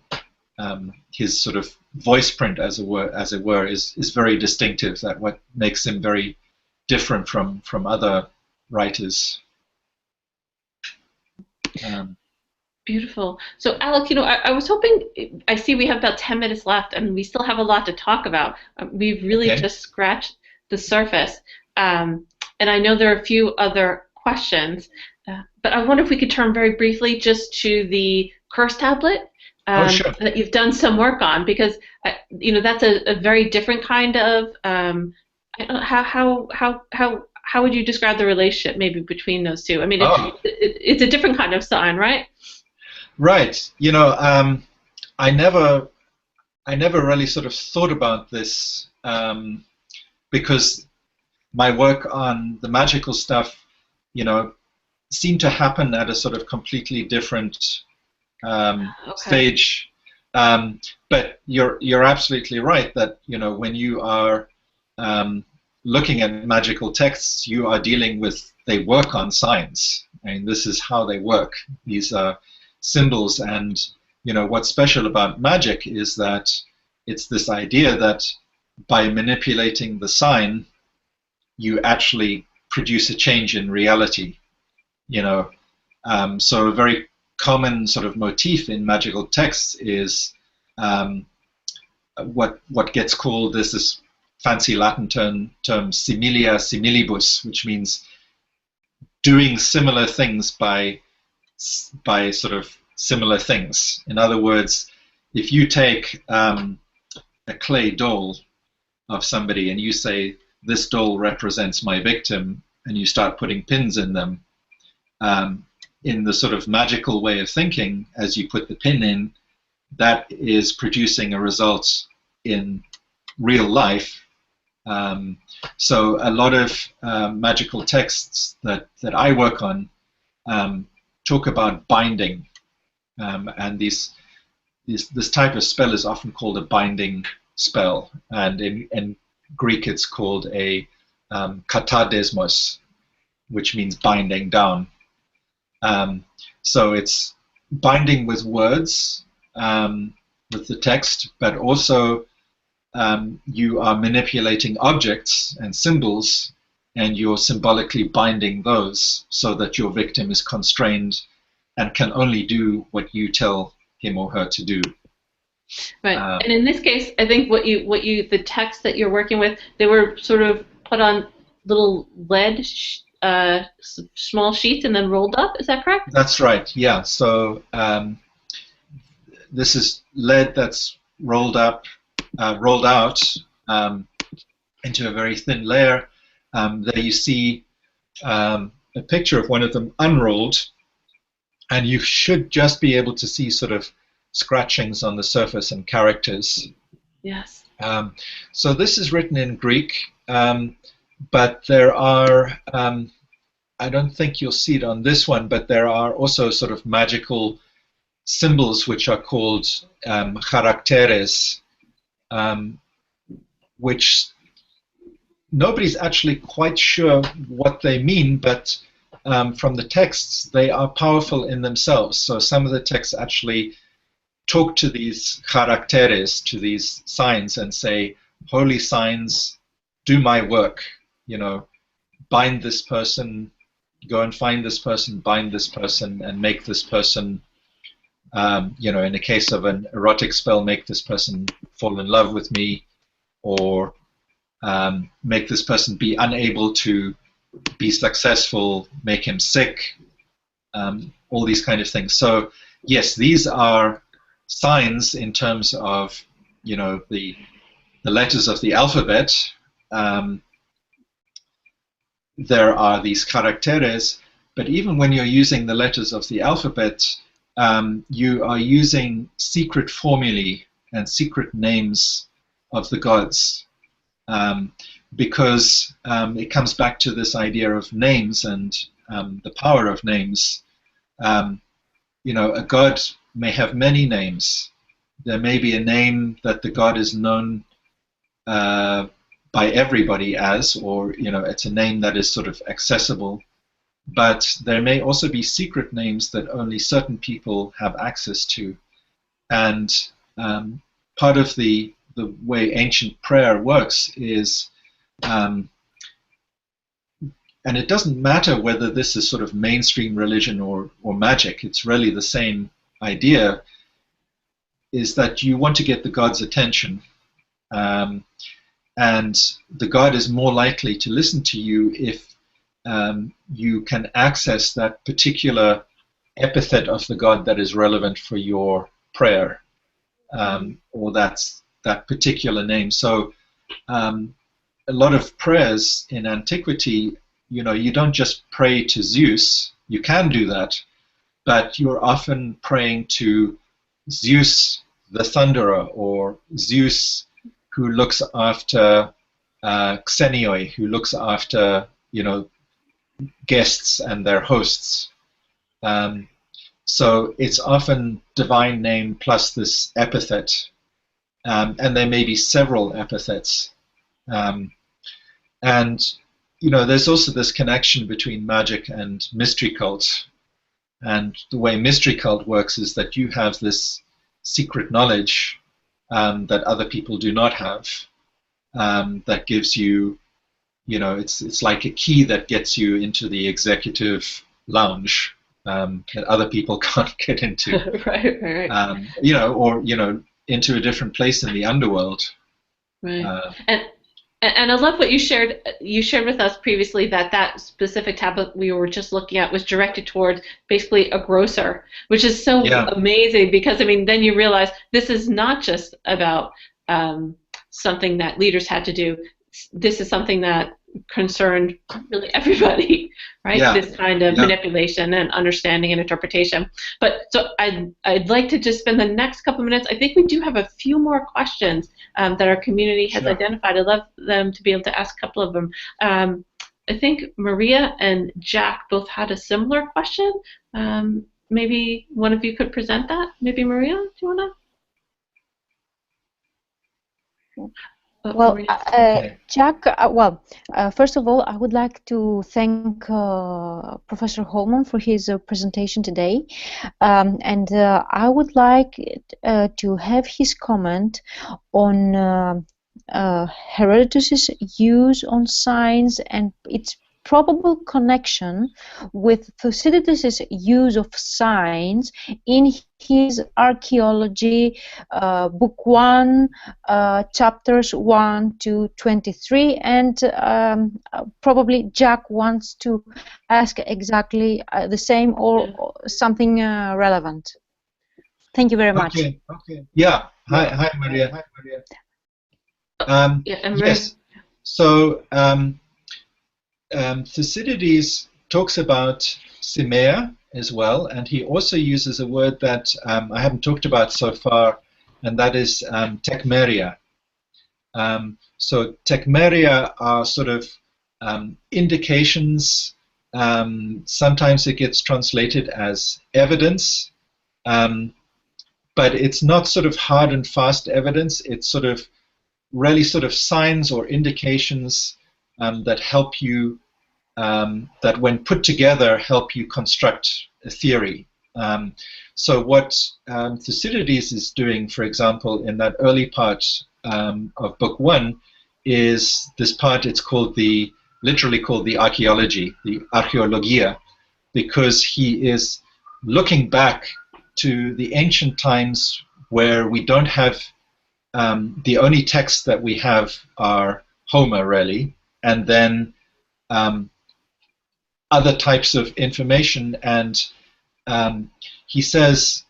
his sort of voice print, as it were, is very distinctive. That what makes him very different from other writers. Beautiful. So, Alex, I was hoping, I see we have about 10 minutes left, and we still have a lot to talk about. We've really just scratched the surface. And I know there are a few other questions, But I wonder if we could turn very briefly just to the curse tablet Sure. that you've done some work on, because that's a very different kind of I don't know, how would you describe the relationship maybe between those two? I mean, it's a different kind of sign, right? Right. I never really sort of thought about this because my work on the magical stuff, seemed to happen at a sort of completely different stage. But you're absolutely right that when you are looking at magical texts, you are dealing with, they work on signs. I mean, this is how they work. These are symbols, and what's special about magic is that it's this idea that by manipulating the sign, you actually produce a change in reality. So a very common sort of motif in magical texts is what gets called, there's this fancy Latin term similia similibus, which means doing similar things by sort of similar things. In other words, if you take a clay doll of somebody and you say, this doll represents my victim, and you start putting pins in them, in the sort of magical way of thinking, as you put the pin in, that is producing a result in real life. So a lot of magical texts that I work on talk about binding, and this type of spell is often called a binding spell, and in Greek it's called a katadesmos, which means binding down. So it's binding with words, with the text, but also you are manipulating objects and symbols, and you're symbolically binding those so that your victim is constrained and can only do what you tell him or her to do. Right, and in this case, I think the text that you're working with, they were sort of put on little lead small sheets and then rolled up. Is that correct? That's right. Yeah. So this is lead that's rolled out into a very thin layer. There you see a picture of one of them unrolled, and you should just be able to see sort of scratchings on the surface and characters. Yes. So this is written in Greek, but there are, I don't think you'll see it on this one, but there are also sort of magical symbols which are called characteres, which nobody's actually quite sure what they mean, but from the texts, they are powerful in themselves. So some of the texts actually talk to these characteres, to these signs, and say, holy signs, do my work, bind this person, go and find this person, bind this person, and make this person, in the case of an erotic spell, make this person fall in love with me, or make this person be unable to be successful, make him sick, all these kind of things. So yes, these are signs in terms of, the letters of the alphabet. There are these characteres, but even when you're using the letters of the alphabet, you are using secret formulae and secret names of the gods, because it comes back to this idea of names and the power of names. A god may have many names. There may be a name that the god is known by everybody as, or it's a name that is sort of accessible, but there may also be secret names that only certain people have access to. And part of the way ancient prayer works is, and it doesn't matter whether this is sort of mainstream religion or magic, it's really the same idea, is that you want to get the god's attention. And the god is more likely to listen to you if you can access that particular epithet of the god that is relevant for your prayer, or that particular name. So a lot of prayers in antiquity, you don't just pray to Zeus. You can do that, but you're often praying to Zeus the thunderer, or Zeus who looks after Xenioi, who looks after guests and their hosts. So it's often divine name plus this epithet, and there may be several epithets. And there's also this connection between magic and mystery cult. And the way mystery cult works is that you have this secret knowledge that other people do not have, that gives you, it's like a key that gets you into the executive lounge that other people can't get into. Right. Or into a different place in the underworld. Right. And I love what you shared. You shared with us previously that specific tablet we were just looking at was directed towards basically a grocer, which is so amazing, because then you realize this is not just about something that leaders had to do. This is something that concerned really everybody, right? Yeah. This kind of manipulation and understanding and interpretation. But so I'd like to just spend the next couple minutes. I think we do have a few more questions that our community has identified. I'd love them to be able to ask a couple of them. I think Maria and Jack both had a similar question. Maybe one of you could present that. Maybe Maria, do you want to? Well, Jack, first of all, I would like to thank Professor Hollman for his presentation today. And I would like to have his comment on Herodotus' use on signs and its probable connection with Thucydides' use of signs in his archaeology, book 1, chapters 1 to 23, and probably Jack wants to ask exactly the same or something relevant. Thank you very much. Okay. Yeah. Hi, Maria. Yes. So Thucydides talks about Simea as well, and he also uses a word that I haven't talked about so far, and that is tekmeria. So tekmeria are sort of indications. Sometimes it gets translated as evidence, but it's not sort of hard and fast evidence. It's sort of really sort of signs or indications that help you, that when put together, help you construct a theory. So what Thucydides is doing, for example, in that early part of Book 1, is this part, it's called literally called the archaeology, the archaeologia, because he is looking back to the ancient times where we don't have, the only texts that we have are Homer, really, and then other types of information, and he says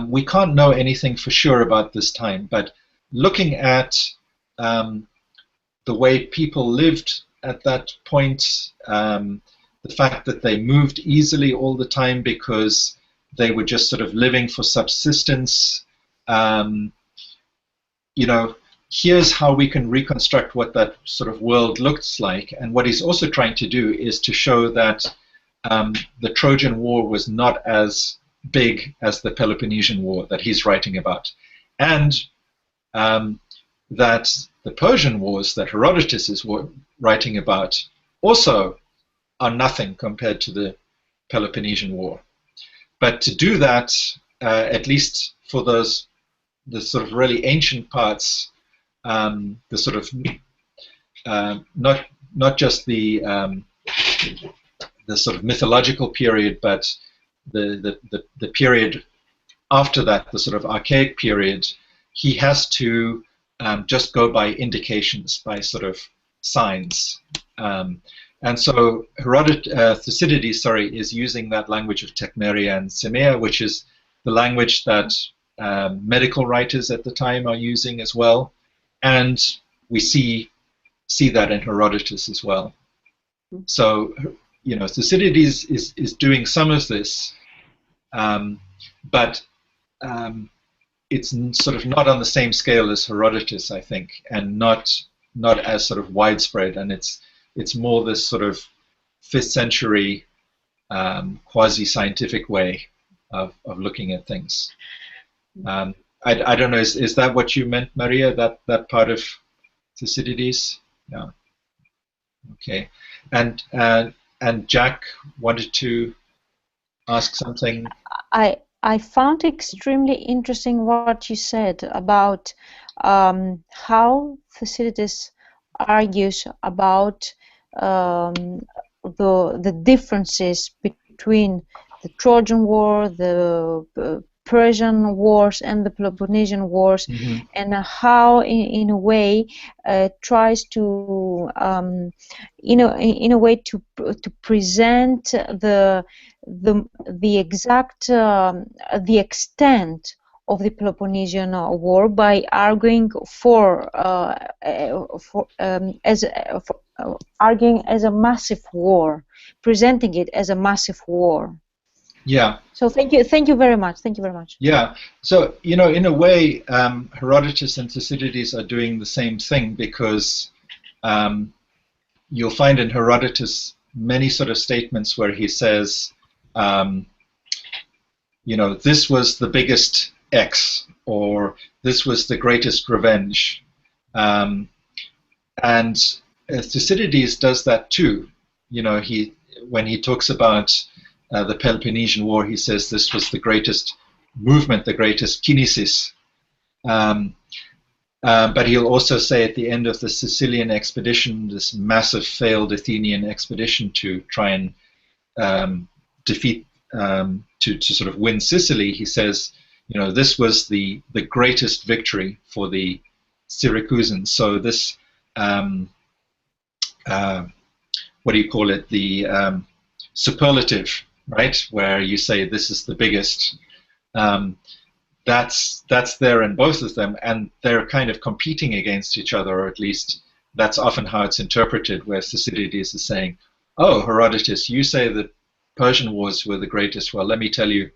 we can't know anything for sure about this time, but looking at the way people lived at that point, the fact that they moved easily all the time because they were just sort of living for subsistence, here's how we can reconstruct what that sort of world looks like. And what he's also trying to do is to show that the Trojan War was not as big as the Peloponnesian War that he's writing about, and that the Persian Wars that Herodotus is writing about also are nothing compared to the Peloponnesian War. But to do that, at least for the sort of really ancient parts, the sort of not just the sort of mythological period, but the period after that, the sort of archaic period, he has to just go by indications, by sort of signs. And so Thucydides, is using that language of Tecmeria and Semea, which is the language that medical writers at the time are using as well. And we see that in Herodotus as well. So, Thucydides is doing some of this, but it's sort of not on the same scale as Herodotus, I think, and not as sort of widespread. And it's more this sort of 5th century quasi-scientific way of looking at things. I don't know, is that what you meant, Maria, that part of Thucydides? Yeah. Okay. And Jack wanted to ask something. I found extremely interesting what you said about how Thucydides argues about the differences between the Trojan War, the Persian Wars, and the Peloponnesian Wars, and how, in a way, tries to, in a way, to present the exact the extent of the Peloponnesian War by arguing arguing as a massive war, presenting it as a massive war. Yeah. So thank you very much. Thank you very much. Yeah. So in a way, Herodotus and Thucydides are doing the same thing, because you'll find in Herodotus many sort of statements where he says, this was the biggest X, or this was the greatest revenge, and Thucydides does that too. When he talks about the Peloponnesian War, he says this was the greatest movement, the greatest kinesis. But he'll also say at the end of the Sicilian expedition, this massive failed Athenian expedition to try and defeat, to sort of win Sicily, he says, this was the greatest victory for the Syracusans. So this, what do you call it, the superlative, right, where you say this is the biggest, that's there in both of them, and they're kind of competing against each other, or at least that's often how it's interpreted, where Thucydides is saying, oh, Herodotus, you say the Persian wars were the greatest. Well, let me tell you,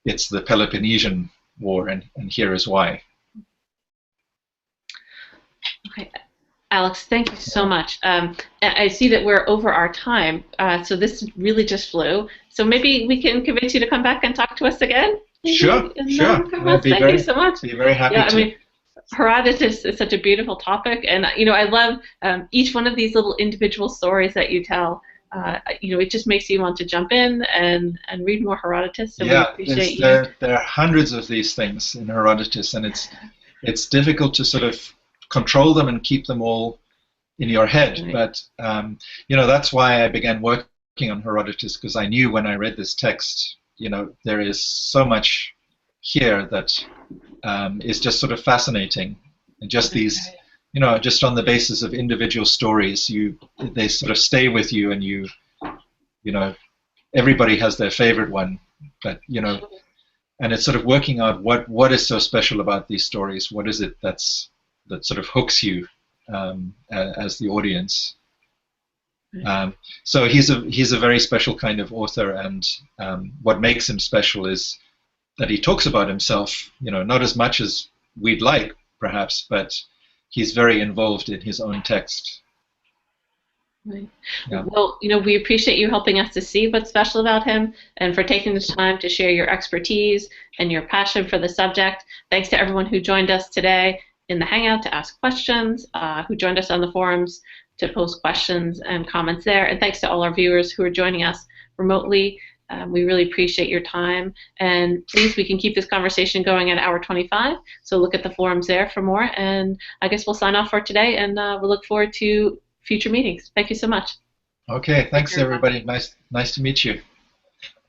it's the Peloponnesian War, and here is why. Okay. Alex, thank you so much. I see that we're over our time, so this really just flew. So maybe we can convince you to come back and talk to us again? Sure, sure. Thank you so much. Be very happy to. I mean, Herodotus is such a beautiful topic, and I love each one of these little individual stories that you tell. It just makes you want to jump in and read more Herodotus. So yeah, we appreciate you. There are hundreds of these things in Herodotus, and it's difficult to sort of control them and keep them all in your head. Right. But that's why I began working on Herodotus, because I knew when I read this text, there is so much here that is just sort of fascinating, and just these, just on the basis of individual stories, they sort of stay with you, and everybody has their favorite one, but and it's sort of working out what is so special about these stories. What is it that sort of hooks you as the audience? So he's a very special kind of author, and what makes him special is that he talks about himself, not as much as we'd like, perhaps, but he's very involved in his own text. Right. Yeah. Well, we appreciate you helping us to see what's special about him, and for taking the time to share your expertise and your passion for the subject. Thanks to everyone who joined us today in the Hangout to ask questions, who joined us on the forums to post questions and comments there, and thanks to all our viewers who are joining us remotely. We really appreciate your time, and please, we can keep this conversation going at hour 25, so look at the forums there for more, and I guess we'll sign off for today, and we'll look forward to future meetings. Thank you so much. Okay, thanks everybody. Nice to meet you.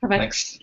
Bye-bye. Thanks.